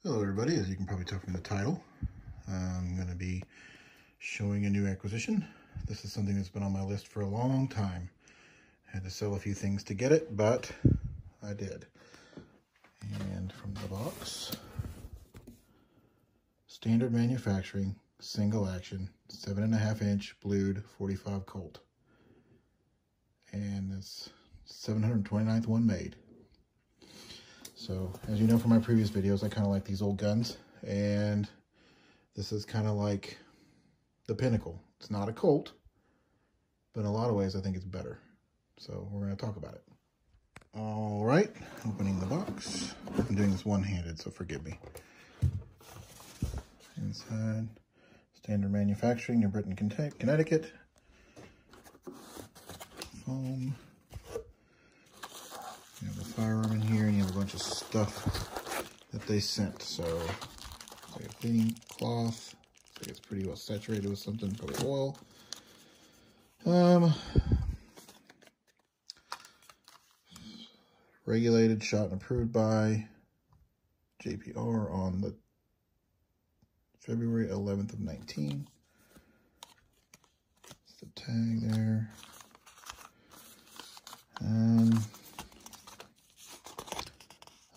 Hello everybody, as you can probably tell from the title, I'm going to be showing a new acquisition. This is something that's been on my list for a long time. I had to sell a few things to get it, but I did. And from the box, Standard Manufacturing, single action, 7.5-inch blued 45 Colt. And it's 729th one made. So, as you know from my previous videos, I kind of like these old guns, and this is kind of like the pinnacle. It's not a Colt, but in a lot of ways I think it's better. So we're going to talk about it. All right, opening the box. I'm doing this one-handed, so forgive me. Inside, Standard Manufacturing, New Britain, Connecticut. Foam. You have a firearm in here, and you have a bunch of stuff that they sent. So, it's like a cleaning cloth. Looks like it's pretty well saturated with something, probably oil. Regulated, shot, and approved by JPR on the February 11th of 19. That's the tag there.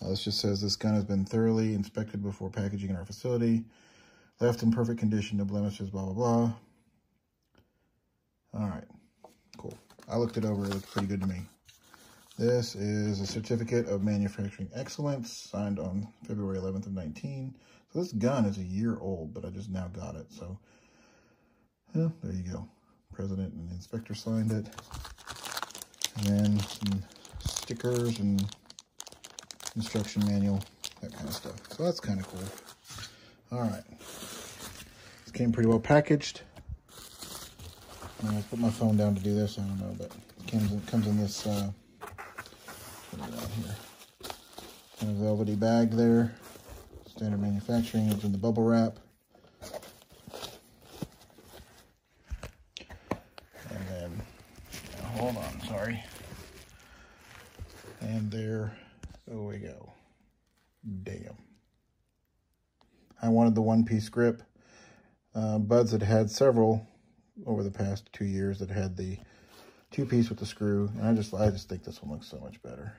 This just says this gun has been thoroughly inspected before packaging in our facility. Left in perfect condition, no blemishes, blah, blah, blah. All right, cool. I looked it over, it looked pretty good to me. This is a certificate of manufacturing excellence signed on February 11th of 19. So this gun is a year old, but I just now got it. So, yeah, there you go. President and the inspector signed it. And then some stickers and instruction manual, that kind of stuff. So that's kind of cool. All right. This came pretty well packaged. I'm going to put my phone down to do this. I don't know, but it comes in this, put it out here, kind of velvety bag there. Standard Manufacturing. It's in the bubble wrap. And then, hold on, sorry. And there we go. Damn. I wanted the one-piece grip. Buds had had several over the past 2 years that had the two-piece with the screw, and I just think this one looks so much better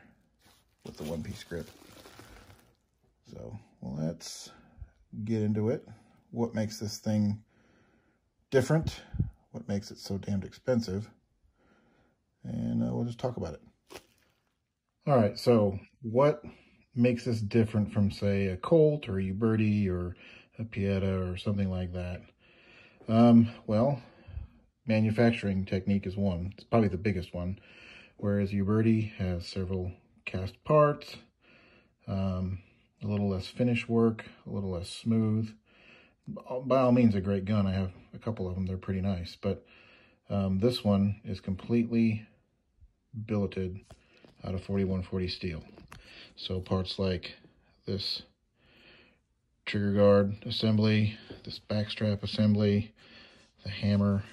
with the one-piece grip. So, well, let's get into it. What makes this thing different? What makes it so damned expensive? And we'll just talk about it. All right, so what makes this different from, say, a Colt or a Uberti or a Pieta or something like that? Well, manufacturing technique is one. It's probably the biggest one. Whereas Uberti has several cast parts, a little less finish work, a little less smooth. By all means, a great gun. I have a couple of them. They're pretty nice. But this one is completely billeted out of 4140 steel. So parts like this trigger guard assembly, this backstrap assembly, the hammer,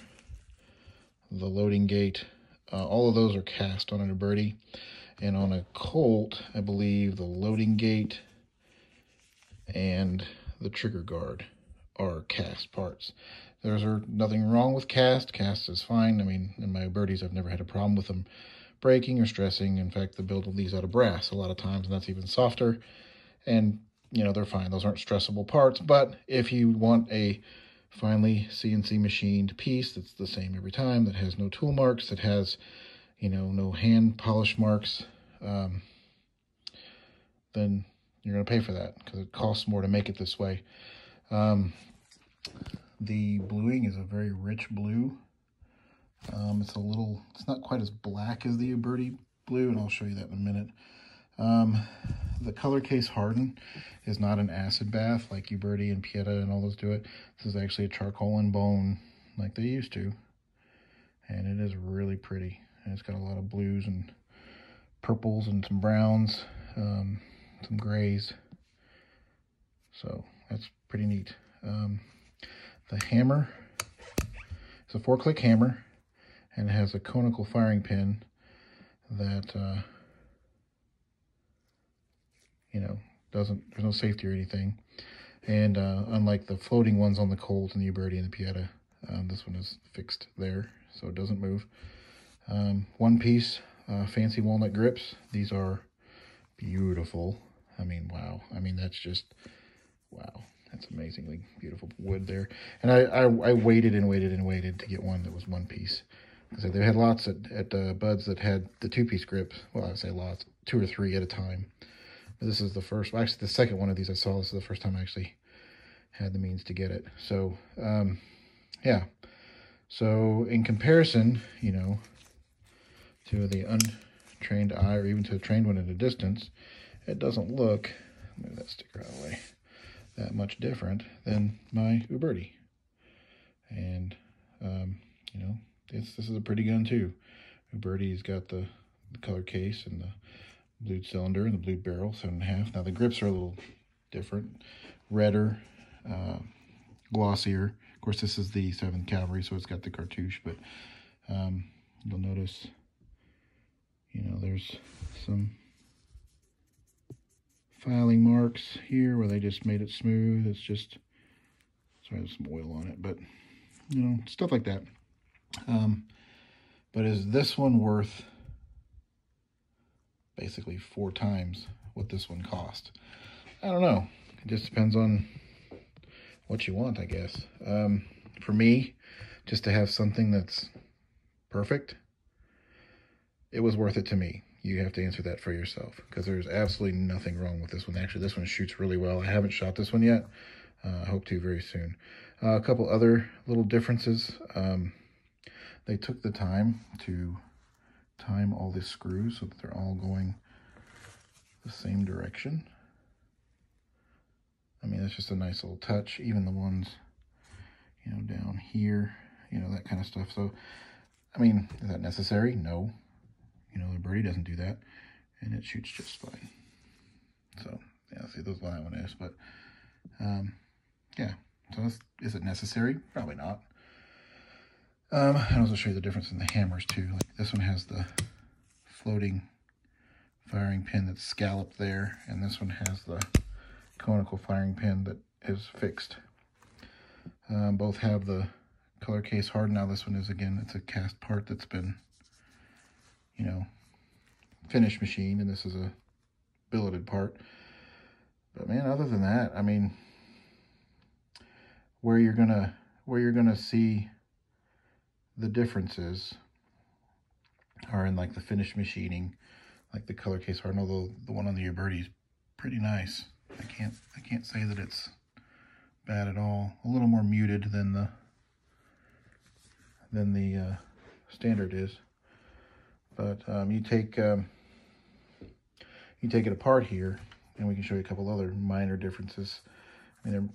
the loading gate, all of those are cast on an Uberti. And on a Colt, I believe the loading gate and the trigger guard are cast parts. There's nothing wrong with cast. Cast is fine. I mean, in my Ubertis, I've never had a problem with them breaking or stressing. In fact, the build of these out of brass a lot of times, and that's even softer. And, you know, they're fine. Those aren't stressable parts. But if you want a finely CNC machined piece that's the same every time, that has no tool marks, that has, you know, no hand polish marks, then you're going to pay for that because it costs more to make it this way. The bluing is a very rich blue. It's not quite as black as the Uberti blue, and I'll show you that in a minute. The color case harden is not an acid bath like Uberti and Pieta and all those do it. This is actually a charcoal and bone like they used to. And it is really pretty. And it's got a lot of blues and purples and some browns, some grays. So that's pretty neat. The hammer is a 4-click hammer, and it has a conical firing pin that, you know, There's no safety or anything. And unlike the floating ones on the Colt and the Uberti and the Pieta, this one is fixed there, so it doesn't move. One piece, fancy walnut grips. These are beautiful. I mean, wow. I mean, that's just, wow. That's amazingly beautiful wood there. And I waited and waited and waited to get one that was one piece. Because they had lots at Bud's that had the two-piece grips. Well, I'd say lots, 2 or 3 at a time. But this is the first, well, actually the second one of these I saw. This is the first time I actually had the means to get it. So, yeah. So in comparison, you know, to the untrained eye or even to a trained one at a distance, it doesn't look, move that sticker out of the way, that much different than my Uberti. And, you know, this is a pretty gun too. Uberti's got the color case and the blued cylinder and the blued barrel, 7.5. Now the grips are a little different, redder, glossier. Of course, this is the 7th Cavalry, so it's got the cartouche, but you'll notice, you know, there's some filing marks here where they just made it smooth. It's just, sorry, there's some oil on it, but, you know, stuff like that. But is this one worth basically 4 times what this one cost? I don't know. It just depends on what you want, I guess. For me, just to have something that's perfect, it was worth it to me. You have to answer that for yourself, because there's absolutely nothing wrong with this one. Actually, this one shoots really well. I haven't shot this one yet. I hope to very soon. A couple other little differences. They took the time to time all the screws so that they're all going the same direction. I mean, it's just a nice little touch. Even the ones, you know, down here, you know, that kind of stuff. So, I mean, is that necessary? No. You know, the Uberti doesn't do that, and it shoots just fine. So, yeah, see, that's what that one is. But, yeah. So, is it necessary? Probably not. I'll also show you the difference in the hammers, too. Like, this one has the floating firing pin that's scalloped there, and this one has the conical firing pin that is fixed. Both have the color case hardened. Now this one is, again, it's a cast part that's been, you know, finished machined, and this is a billeted part. But man, other than that, I mean, where you're gonna see the differences are in like the finished machining, like the color case hardened, although the one on the Uberti is pretty nice. I can't say that it's bad at all. A little more muted than the standard is. But you take it apart here, and we can show you a couple other minor differences. I mean,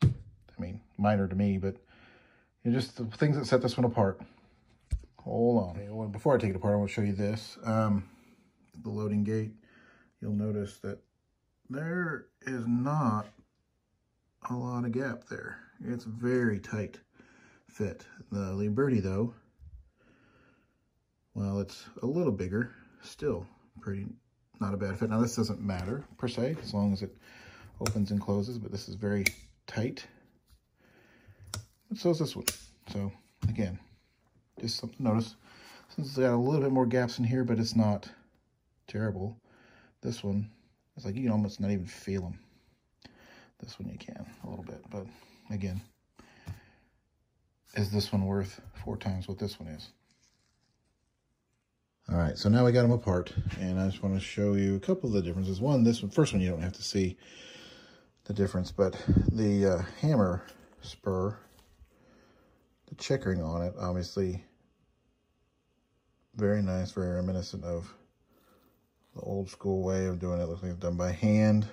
they're minor to me, but you know, just the things that set this one apart. Hold on. Okay, well, before I take it apart, I want to show you this. The loading gate. You'll notice that there is not a lot of gap there. It's very tight fit. The Uberti, though, well, it's a little bigger, still pretty, not a bad fit. Now, this doesn't matter, per se, as long as it opens and closes, but this is very tight. And so is this one. So, again, just something to notice. Since it's got a little bit more gaps in here, but it's not terrible. This one, it's like you can almost not even feel them. This one you can, a little bit. But, again, is this one worth 4 times what this one is? All right, so now we got them apart, and I just want to show you a couple of the differences. One, this one, first one, you don't have to see the difference, but the hammer spur, the checkering on it, obviously very nice, very reminiscent of the old school way of doing it. Looks like it's done by hand.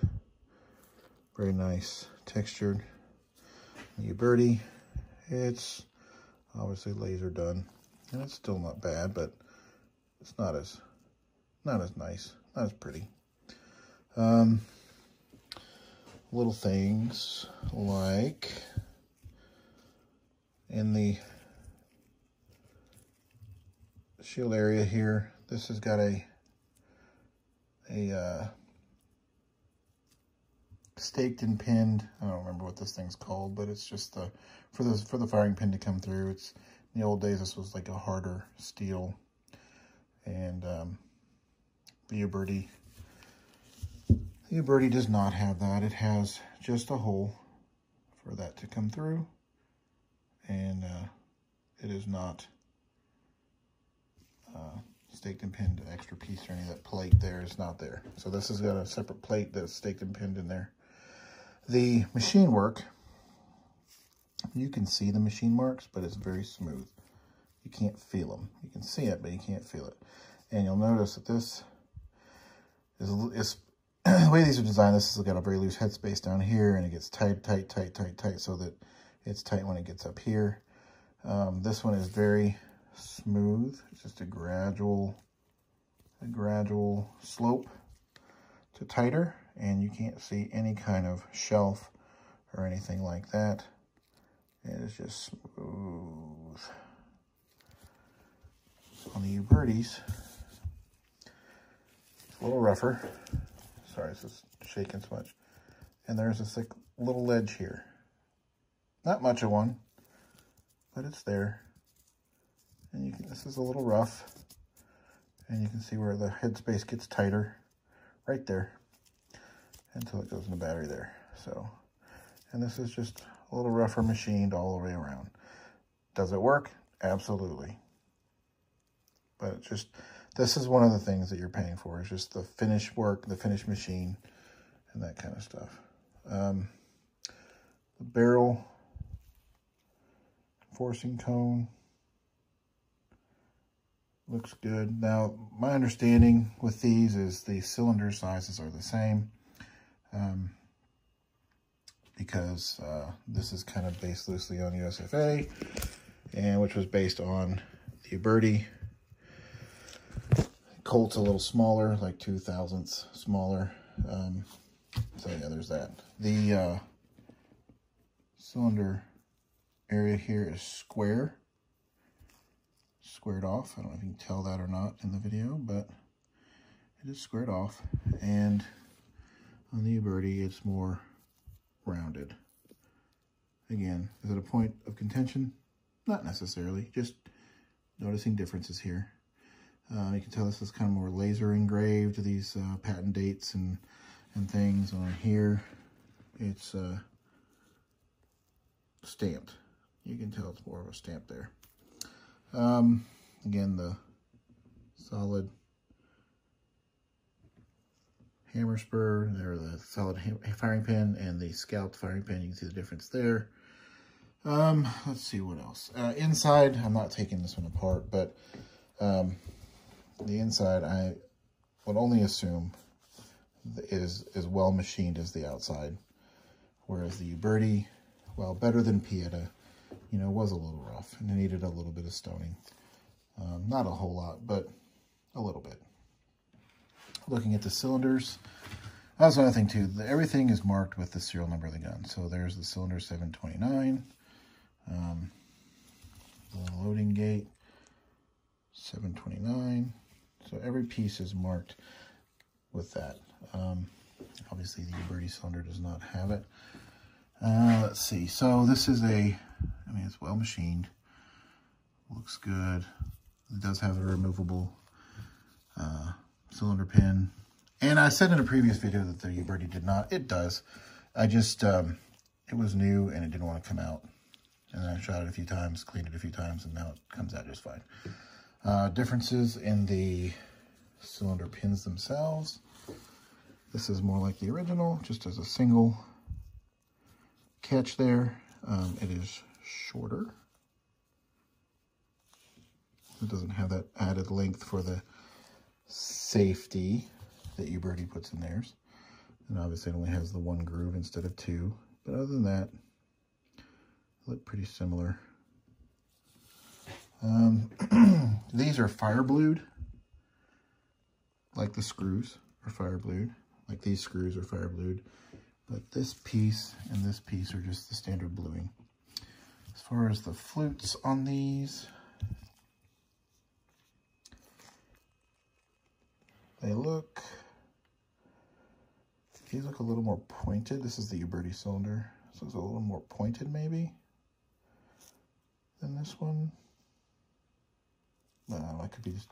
Very nice textured. The Uberti, it's obviously laser done, and it's still not bad, but it's not as nice, not as pretty. Little things like in the shield area here, this has got a staked and pinned. I don't remember what this thing's called, but it's just for the firing pin to come through. It's in the old days, this was like a harder steel, and the Uberti does not have that. It has just a hole for that to come through, and it is not staked and pinned extra piece or any of that plate there is not there. So this has got a separate plate that's staked and pinned in there. The machine work, you can see the machine marks, but it's very smooth. You can't feel them. You can see it, but you can't feel it. And you'll notice that this is the way these are designed, this has got a very loose headspace down here, and it gets tight, so that it's tight when it gets up here. This one is very smooth. It's just a gradual slope to tighter, and you can't see any kind of shelf or anything like that. It is just smooth. On the Ubertis, it's a little rougher. Sorry, it's just shaking so much. And there's this like little ledge here. Not much of one, but it's there. And you can, this is a little rough. And you can see where the headspace gets tighter right there until it goes in the battery there. So, and this is just a little rougher machined all the way around. Does it work? Absolutely. But it's just, this is one of the things that you're paying for, is just the finish work, the finish machine, and that kind of stuff. The barrel forcing cone looks good. Now, my understanding with these is the cylinder sizes are the same, because this is kind of based loosely on USFA, and which was based on the Uberti. Colt's a little smaller, like 0.02 smaller. So yeah, there's that. The cylinder area here is squared off. I don't know if you can tell that or not in the video, but it is squared off. And on the Uberti, it's more rounded. Again, is it a point of contention? Not necessarily, just noticing differences here. You can tell this is kind of more laser engraved, these patent dates and things. On here, it's stamped. You can tell it's more of a stamp there. Again, the solid hammer spur, there, the solid firing pin, and the scalped firing pin. You can see the difference there. Let's see what else. Inside, I'm not taking this one apart, but the inside, I would only assume is as well machined as the outside, whereas the Uberti, well, better than Pieta, you know, was a little rough and it needed a little bit of stoning. Not a whole lot, but a little bit. Looking at the cylinders, that's another thing too. Everything is marked with the serial number of the gun. So there's the cylinder 729, the loading gate 729. So every piece is marked with that. Obviously the Uberti cylinder does not have it. Let's see. So this is it's well machined. Looks good. It does have a removable cylinder pin. And I said in a previous video that the Uberti did not. It does. I just, it was new and it didn't want to come out. And I shot it a few times, cleaned it a few times, and now it comes out just fine. Differences in the cylinder pins themselves. This is more like the original, just as a single catch there. It is shorter. It doesn't have that added length for the safety that Uberti puts in theirs. And obviously it only has the one groove instead of two. But other than that, they look pretty similar. These are fire blued, like the screws are fire blued, like these screws are fire blued, but this piece and this piece are just the standard bluing. As far as the flutes on these, they look These look a little more pointed. This is the Uberti cylinder. So it's a little more pointed maybe than this one. I could be just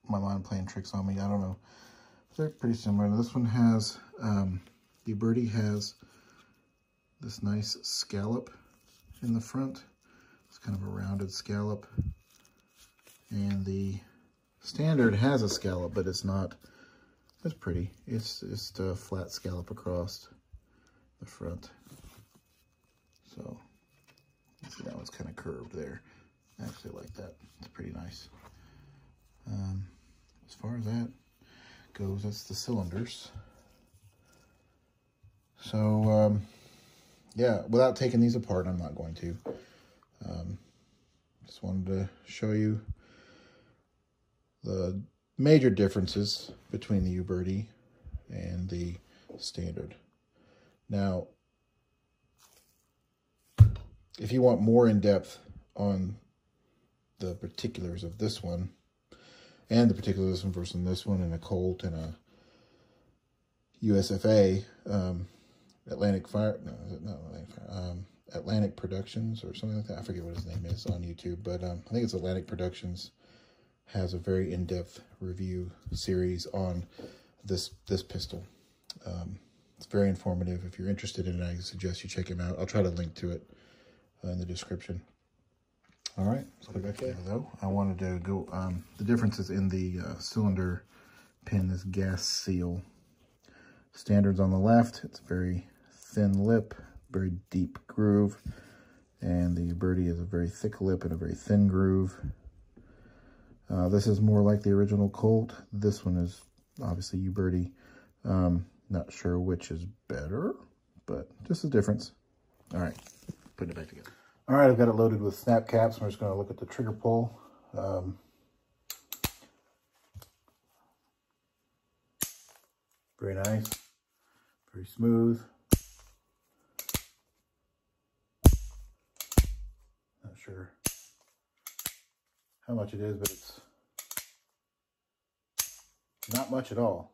my mind playing tricks on me. I don't know. They're pretty similar. This one has, the Uberti has this nice scallop in the front. It's kind of a rounded scallop. And the Standard has a scallop, but it's not as pretty. It's just a flat scallop across the front. So, see, that one's kind of curved there. I actually like that. It's pretty nice. As far as that goes, that's the cylinders. So, yeah, without taking these apart, I'm not going to. Just wanted to show you the major differences between the Uberti and the Standard. Now, if you want more in-depth on the particulars of this one, and the particulars of this one versus this one, and a Colt and a USFA, Atlantic Fire, no, is it not Atlantic Fire? Atlantic Productions or something like that. I forget what his name is on YouTube, but I think it's Atlantic Productions. Has a very in-depth review series on this pistol. It's very informative. If you're interested in it, I suggest you check him out. I'll try to link to it in the description. All right, let's put it back together though. I wanted to go, the differences in the cylinder pin, this gas seal. Standard's on the left. It's a very thin lip, very deep groove. And the Uberti is a very thick lip and a very thin groove. This is more like the original Colt. This one is obviously Uberti. Not sure which is better, but just a difference. All right, putting it back together. All right, I've got it loaded with snap caps. I'm just going to look at the trigger pull. Very nice, very smooth. Not sure how much it is, but it's not much at all.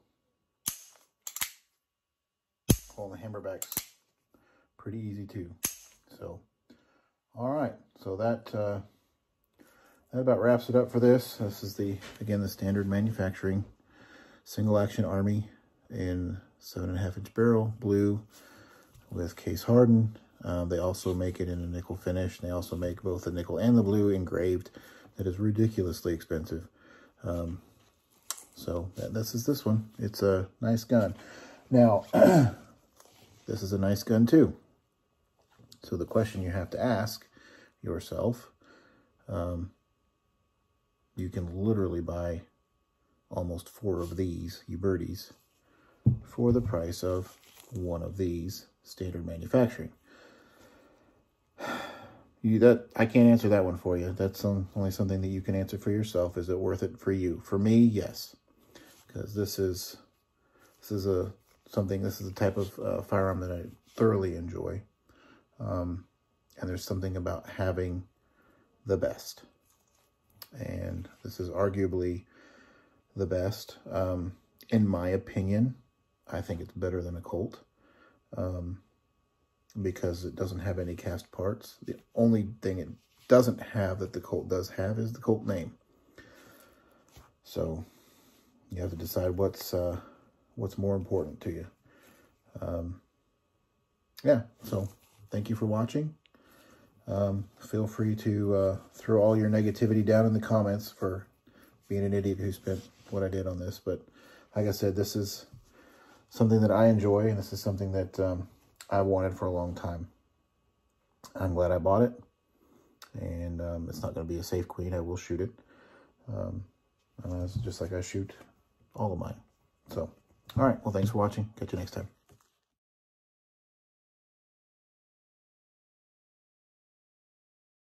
Pulling the hammerback's pretty easy too. So, all right. So that about wraps it up for this. This is again the Standard Manufacturing single action Army in 7.5-inch barrel, blue with case hardened. They also make it in a nickel finish. They also make both the nickel and the blue engraved. That is ridiculously expensive. So this is this one. It's a nice gun. Now, this is a nice gun too. So the question you have to ask yourself, you can literally buy almost 4 of these Ubertis for the price of one of these Standard Manufacturing. I can't answer that one for you. That's only something that you can answer for yourself. Is it worth it for you? For me, yes, because this is a type of firearm that I thoroughly enjoy, and there's something about having the best, and this is arguably the best. In my opinion, I think it's better than a Colt. Because it doesn't have any cast parts. The only thing it doesn't have that the Colt does have is the Colt name. So you have to decide what's more important to you. Yeah, so thank you for watching. Feel free to throw all your negativity down in the comments for being an idiot who spent what I did on this. But like I said, this is something that I enjoy, and this is something that I wanted for a long time. I'm glad I bought it, and it's not going to be a safe queen. I will shoot it. It's just like I shoot all of mine. So, all right. Well, thanks for watching. Catch you next time.